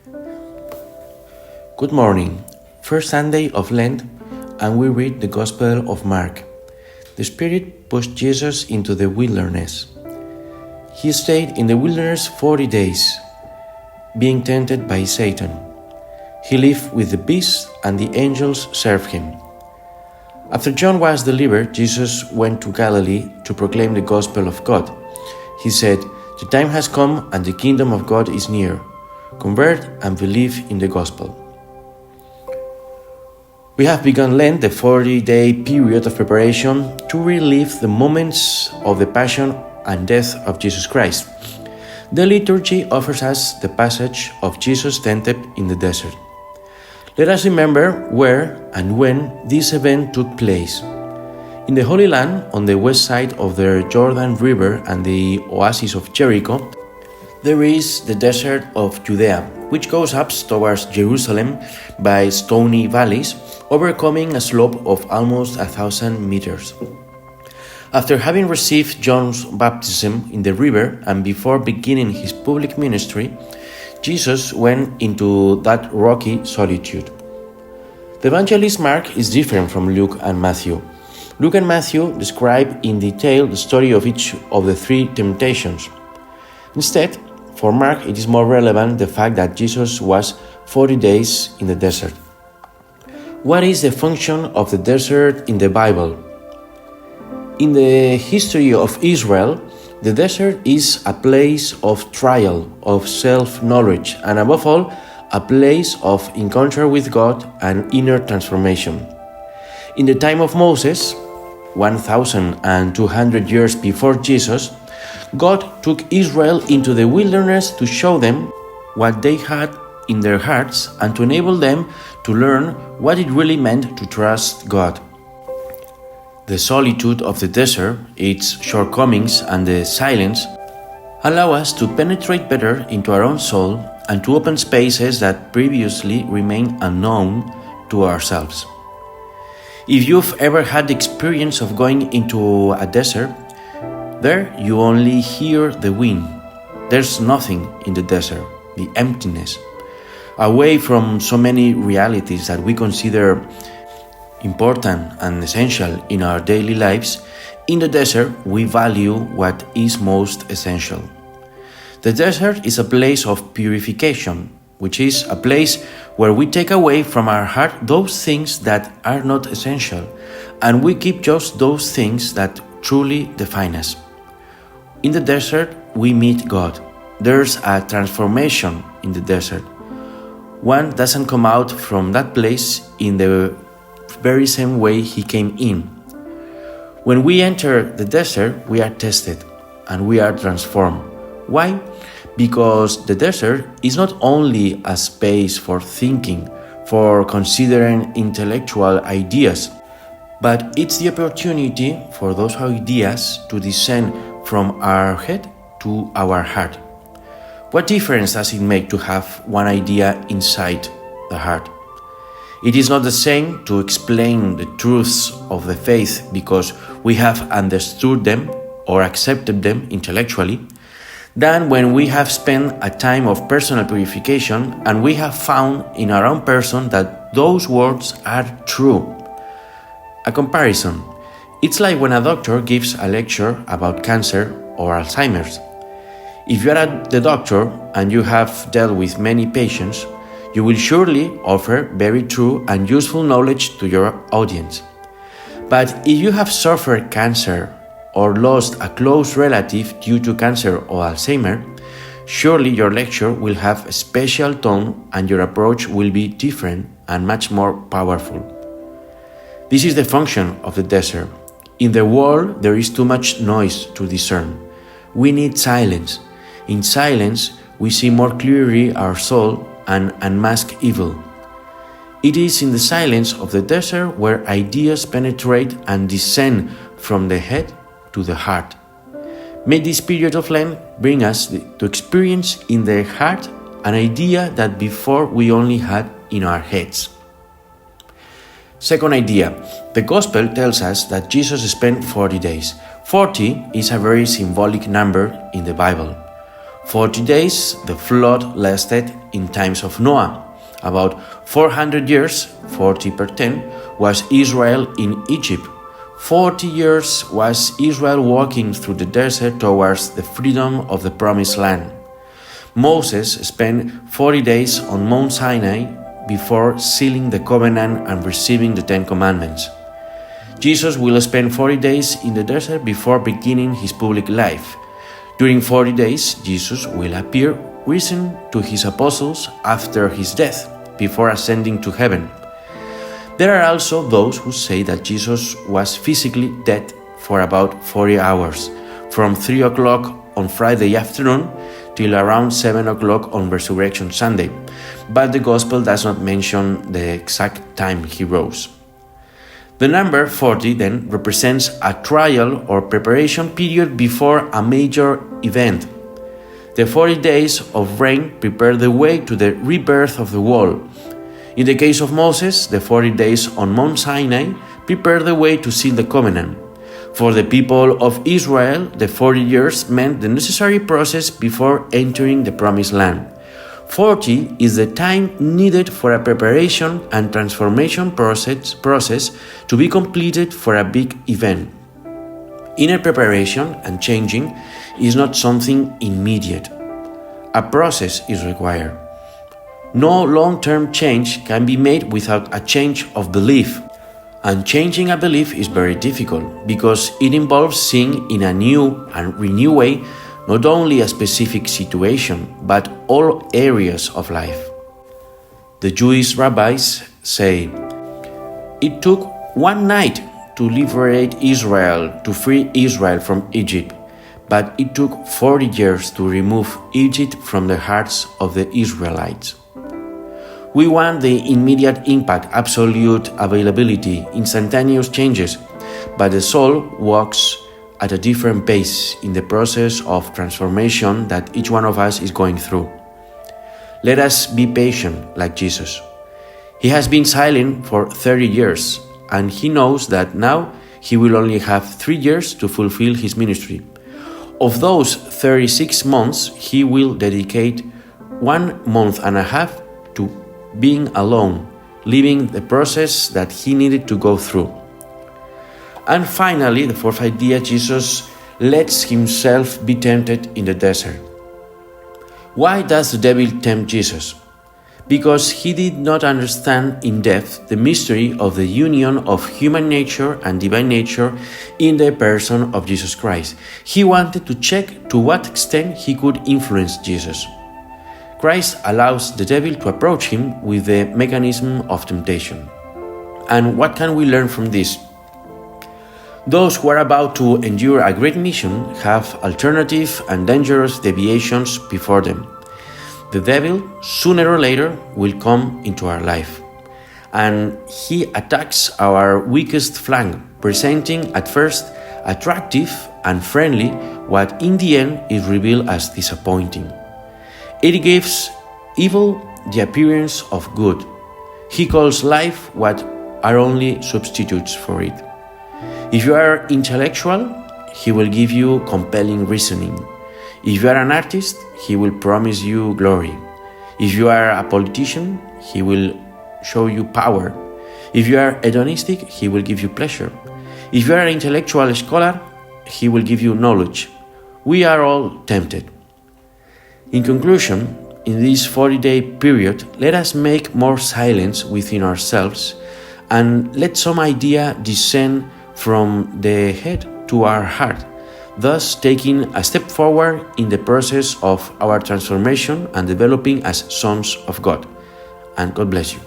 Good morning. First Sunday of Lent, and we read the Gospel of Mark. The Spirit pushed Jesus into the wilderness. He stayed in the wilderness 40 days, being tempted by Satan. He lived with the beasts, and the angels served him. After John was delivered, Jesus went to Galilee to proclaim the gospel of God. He said, "The time has come and the kingdom of God is near. Convert and believe in the gospel." We have begun Lent, the 40-day period of preparation to relive the moments of the passion and death of Jesus Christ. The liturgy offers us the passage of Jesus tempted in the desert. Let us remember where and when this event took place. In the Holy Land, on the west side of the Jordan River and the oasis of Jericho, there is the desert of Judea, which goes up towards Jerusalem by stony valleys, overcoming a slope of almost 1,000 meters. After having received John's baptism in the river and before beginning his public ministry, Jesus went into that rocky solitude. The evangelist Mark is different from Luke and Matthew. Luke and Matthew describe in detail the story of each of the three temptations. Instead, for Mark, it is more relevant the fact that Jesus was 40 days in the desert. What is the function of the desert in the Bible? In the history of Israel, the desert is a place of trial, of self-knowledge, and above all, a place of encounter with God and inner transformation. In the time of Moses, 1,200 years before Jesus, God took Israel into the wilderness to show them what they had in their hearts and to enable them to learn what it really meant to trust God. The solitude of the desert, its shortcomings, and the silence allow us to penetrate better into our own soul and to open spaces that previously remained unknown to ourselves. If you've ever had the experience of going into a desert, there you only hear the wind. There's nothing in the desert, the emptiness. Away from so many realities that we consider important and essential in our daily lives, in the desert we value what is most essential. The desert is a place of purification, which is a place where we take away from our heart those things that are not essential, and we keep just those things that truly define us. In the desert, we meet God. There's a transformation in the desert. One doesn't come out from that place in the very same way he came in. When we enter the desert, we are tested and we are transformed. Why? Because the desert is not only a space for thinking, for considering intellectual ideas, but it's the opportunity for those ideas to descend from our head to our heart. What difference does it make to have one idea inside the heart? It is not the same to explain the truths of the faith because we have understood them or accepted them intellectually, than when we have spent a time of personal purification and we have found in our own person that those words are true. A comparison. It's like when a doctor gives a lecture about cancer or Alzheimer's. If you are the doctor and you have dealt with many patients, you will surely offer very true and useful knowledge to your audience. But if you have suffered cancer or lost a close relative due to cancer or Alzheimer, surely your lecture will have a special tone and your approach will be different and much more powerful. This is the function of the desert. In the world, there is too much noise to discern. We need silence. In silence, we see more clearly our soul and unmask evil. It is in the silence of the desert where ideas penetrate and descend from the head to the heart. May this period of Lent bring us to experience in the heart an idea that before we only had in our heads. Second idea, the Gospel tells us that Jesus spent 40 days. 40 is a very symbolic number in the Bible. 40 days the flood lasted in times of Noah. About 400 years, 40 per 10, was Israel in Egypt. 40 years was Israel walking through the desert towards the freedom of the promised land. Moses spent 40 days on Mount Sinai before sealing the covenant and receiving the 10 Commandments. Jesus will spend 40 days in the desert before beginning his public life. During 40 days, Jesus will appear risen to his apostles after his death, before ascending to heaven. There are also those who say that Jesus was physically dead for about 40 hours, from 3 o'clock on Friday afternoon till around 7 o'clock on Resurrection Sunday, but the Gospel does not mention the exact time he rose. The number 40 then represents a trial or preparation period before a major event. The 40 days of rain prepare the way to the rebirth of the world. In the case of Moses, the 40 days on Mount Sinai prepare the way to seal the covenant. For the people of Israel, the 40 years meant the necessary process before entering the promised land. 40 is the time needed for a preparation and transformation process to be completed for a big event. Inner preparation and changing is not something immediate. A process is required. No long-term change can be made without a change of belief. And changing a belief is very difficult because it involves seeing in a new and renewed way not only a specific situation, but all areas of life. The Jewish rabbis say, "It took one night to liberate Israel, to free Israel from Egypt, but it took 40 years to remove Egypt from the hearts of the Israelites." We want the immediate impact, absolute availability, instantaneous changes, but the soul walks at a different pace in the process of transformation that each one of us is going through. Let us be patient like Jesus. He has been silent for 30 years, and he knows that now he will only have 3 years to fulfill his ministry. Of those 36 months, he will dedicate 1 month and a half to being alone, living the process that he needed to go through. And finally, the fourth idea, Jesus lets himself be tempted in the desert. Why does the devil tempt Jesus? Because he did not understand in depth the mystery of the union of human nature and divine nature in the person of Jesus Christ. He wanted to check to what extent he could influence Jesus. Christ allows the devil to approach him with the mechanism of temptation. And what can we learn from this? Those who are about to endure a great mission have alternative and dangerous deviations before them. The devil, sooner or later, will come into our life, and he attacks our weakest flank, presenting at first attractive and friendly what in the end is revealed as disappointing. It gives evil the appearance of good. He calls life what are only substitutes for it. If you are intellectual, he will give you compelling reasoning. If you are an artist, he will promise you glory. If you are a politician, he will show you power. If you are hedonistic, he will give you pleasure. If you are an intellectual scholar, he will give you knowledge. We are all tempted. In conclusion, in this 40-day period, let us make more silence within ourselves and let some idea descend from the head to our heart, thus taking a step forward in the process of our transformation and developing as sons of God. And God bless you.